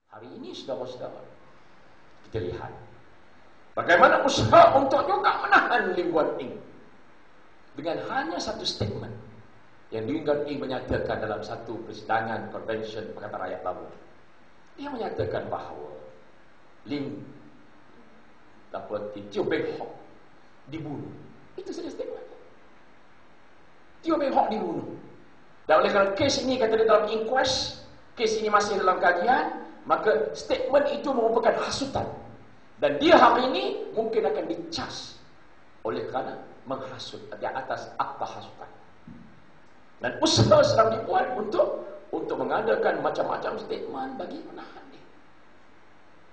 Hari ini saudara-saudara, kita lihat bagaimana usaha untuk juga menahan Lim Guan Eng dengan hanya satu statement yang Lim Guan Eng menyatakan dalam satu persidangan konvensyen Pakatan Rakyat lalu. Dia menyatakan bahawa Teo Beng Hock dibunuh. Itu saja statement. Teo Beng Hock dibunuh. Dan oleh kerana kes ini kata dia dalam inquest, kes ini masih dalam kajian, maka statement itu merupakan hasutan. Dan dia hari ini mungkin akan dicas oleh kerana menghasut di atas akta hasutan. Dan usaha sedang dibuat untuk mengadakan macam-macam statement bagi menahan dia.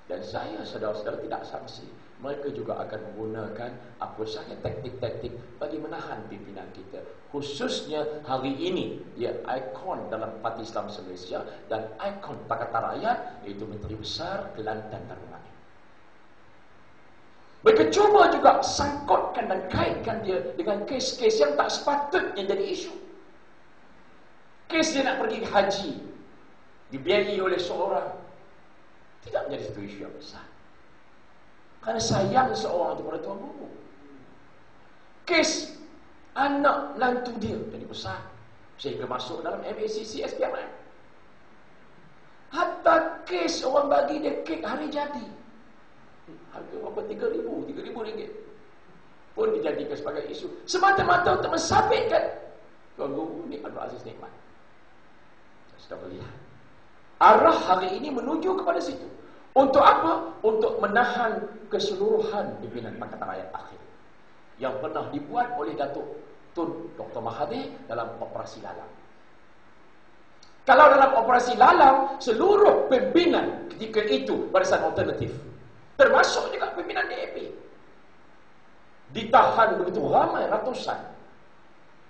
Dan saya, saudara-saudara, tidak sangsi mereka juga akan menggunakan apa sahaja taktik-taktik bagi menahan pimpinan kita. Khususnya hari ini, ia ikon dalam Parti Islam Malaysia dan ikon Pakatan Rakyat, iaitu Menteri Besar Kelantan Darul Amin. Mereka cuba juga sangkutkan dan kaitkan dia dengan kes-kes yang tak sepatutnya jadi isu. Kes dia nak pergi haji, dibiayai oleh seorang, tidak menjadi satu isu yang besar. Kerana sayang seorang itu pada Tuan Guru. Kes anak lantu dia jadi besar, sehingga masuk dalam MACC SPRM. Hatta kes orang bagi dia kek hari jadi, harga berapa? 3,000 ringgit pun dijadikan sebagai isu, semata-mata untuk mensabitkan Tuan Guru ni Abdul Aziz Nikmat. Saya sudah melihat arah hari ini menuju kepada situ. Untuk apa? Untuk menahan keseluruhan pimpinan Pakatan Rakyat akhir yang pernah dibuat oleh Datuk Tun Dr. Mahathir dalam Operasi Lalang. Kalau dalam Operasi Lalang, seluruh pimpinan ketika itu Barisan Alternatif, termasuk juga pimpinan DAP, ditahan begitu ramai, ratusan.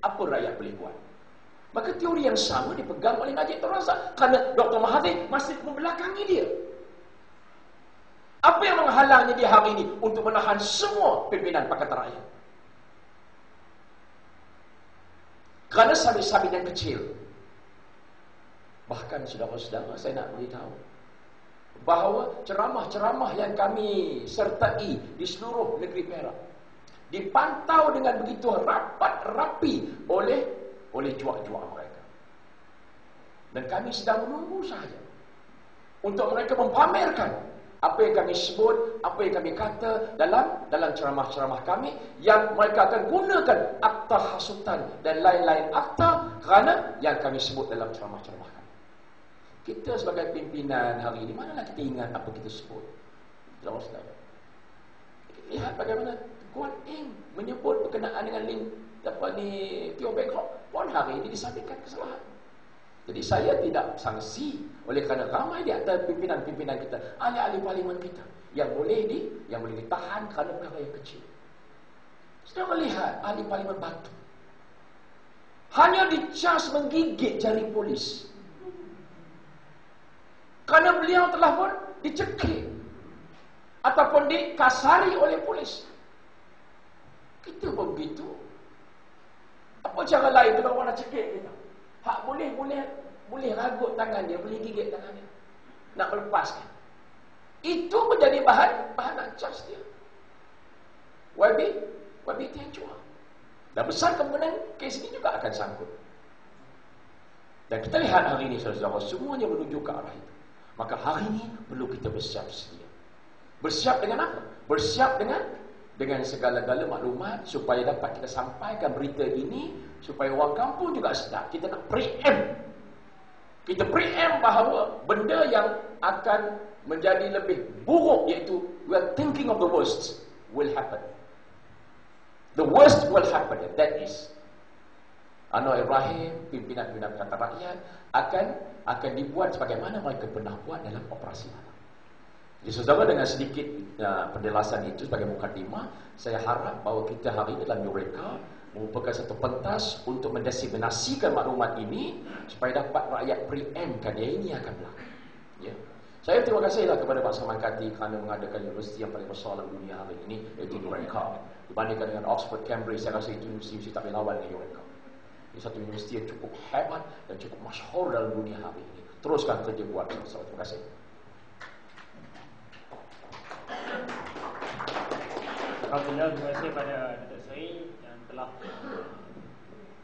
Apa rakyat boleh buat? Maka teori yang sama dipegang oleh Najib Tun Razak, kerana Dr. Mahathir masih membelakangi dia. Apa yang menghalangnya dia hari ini untuk menahan semua pimpinan Pakatan Rakyat? Kerana sabit-sabit yang kecil. Bahkan saudara-saudara, saya nak beritahu bahawa ceramah-ceramah yang kami sertai di seluruh negeri Perak dipantau dengan begitu rapat rapi oleh juak-juak mereka. Dan kami sedang menunggu sahaja untuk mereka mempamerkan apa yang kami sebut, apa yang kami kata dalam ceramah-ceramah kami, yang mereka akan gunakan akta hasutan dan lain-lain akta kerana yang kami sebut dalam ceramah-ceramah kami. Kita sebagai pimpinan hari ini, manalah kita ingat apa kita sebut. Saudara-saudara, lihat bagaimana Guan Eng menyebut berkenaan dengan Teo Beng Hock, pun hari ini disabitkan kesalahan. Jadi saya tidak sangsi oleh kerana ramai di antara pimpinan-pimpinan kita, ahli-ahli parlimen kita yang boleh ditahan kerana perkara yang kecil. Sudah melihat ahli parlimen Batu hanya dicas menggigit jari polis kerana beliau telah pun dicekik ataupun dikasari oleh polis. Kita pun begitu. Apa cara lain kalau orang nak cekik kita? Hak boleh ragut tangan dia, boleh gigit tangan dia, nak melepaskan. Itu menjadi bahan nak cas dia. YB Tian Chua. Dan besar kemungkinan kes ini juga akan sangkut. Dan kita lihat hari ini saudara-saudara, semuanya menuju ke arah itu. Maka hari ini perlu kita bersiap sedia. Bersiap dengan apa? Bersiap dengan segala-gala maklumat supaya dapat kita sampaikan berita ini, supaya orang kampung juga sedar. Kita nak preempt. Kita preempt bahawa benda yang akan menjadi lebih buruk, iaitu we are thinking of the worst will happen. The worst will happen, and that is Anwar Ibrahim, pimpinan-pimpinan Pakatan Rakyat akan dibuat sebagaimana mereka pernah buat dalam Operasi Lalang. Jadi saudara, dengan sedikit penjelasan itu sebagai mukadimah, saya harap bahawa kita hari ini dalam Eureka merupakan satu pentas untuk mendiseminasikan maklumat ini supaya dapat rakyat preemptkan yang ini akan berlaku. Ya. Saya terima kasihlah kepada Pak Saman Kati kerana mengadakan universiti yang paling besar dalam dunia hari ini, iaitu Eureka. Dibandingkan dengan Oxford, Cambridge, saya rasa itu universiti tak boleh lawan dengan Eureka. Ini satu universiti yang cukup hebat dan cukup masyhur dalam dunia hari ini. Teruskan kerja buat bersama. Terima kasih. Alhamdulillah, terima kasih pada Datuk Seri yang telah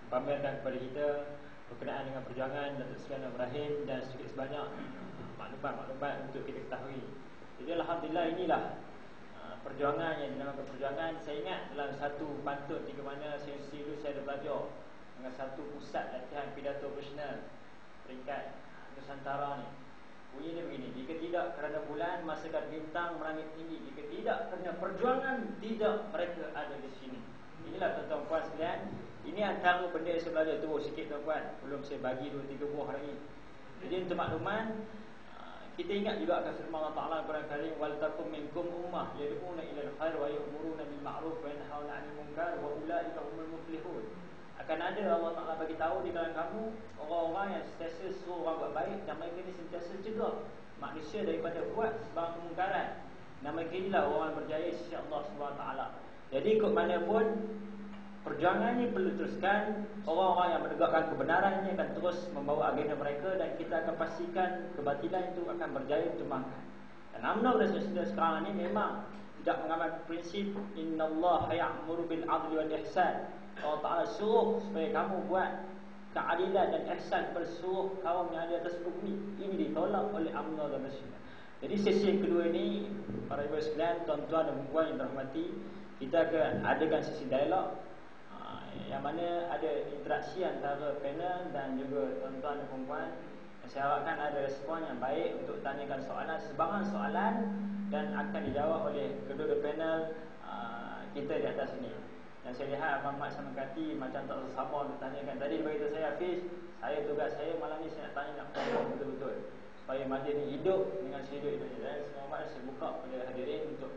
pamerkan kepada kita berkenaan dengan perjuangan Datuk Seri Anwar Ibrahim dan sedikit sebanyak maklumat-maklumat untuk kita ketahui. Jadi Alhamdulillah, inilah perjuangan yang dinamakan perjuangan. Saya ingat dalam satu pantun di mana sesi dulu saya ada belajar dengan satu pusat latihan pidato profesional peringkat Nusantara ni. Bunyi dia begini: jika tidak kerana bulan masakan bintang merangit tinggi, jika tidak kerana perjuangan tidak mereka ada di sini. Inilah tuan-tuan puan sekalian, ini antara benda yang saya belajar. Terus sikit tuan-puan, belum saya bagi 2-3 buah lagi. Jadi untuk makluman, kita ingat juga akan firman Allah Ta'ala Quran Karim, wal takum minkum ummah yad'una ilal khair wa ya'muruna bil ma'ruf wa yanhauna 'anil munkar wa ulaika humul muflihun. Akan ada Allah Ta'ala bagi tahu di kalangan kamu orang-orang yang sentiasa suruh orang buat baik, dan mereka ni sentiasa cegah manusia daripada buat sebarang kemungkaran. Nama mereka inilah orang berjaya sisi Allah SWT. Jadi ikut mana pun perjuangan ini perlu teruskan. Orang-orang yang menegakkan kebenaran ini akan terus membawa agenda mereka, dan kita akan pastikan kebatilan itu akan berjaya ditumbangkan. Dan UMNO dan saudara sekarang ini memang tidak mengamalkan prinsip innallaha ya'muru bil 'adli wal ihsan. Allah Ta'ala suruh supaya kamu buat keadilan dan ihsan kepada seluruh kaum yang ada atas bumi. Ini ditolak oleh UMNO dan Malaysia. Jadi sesi yang kedua ini, para ibu sekalian, tuan-tuan dan puan yang dirahmati, kita akan adakan sesi dialog yang mana ada interaksi antara panel dan juga tuan-tuan dan puan. Saya harapkan ada respon yang baik untuk tanyakan soalan, sebarang soalan, dan akan dijawab oleh kedua-dua panel kita di atas ini. Dan saya lihat Abang Mat sama Kati macam tak sabar untuk tanyakan. Tadi dia beritahu saya, Hafiz, tugas saya malam ni saya nak tanya, nak confirm betul-betul supaya majlis ni hidup dengan sehidup-hidupnya. Dan semua saya buka kepada hadirin untuk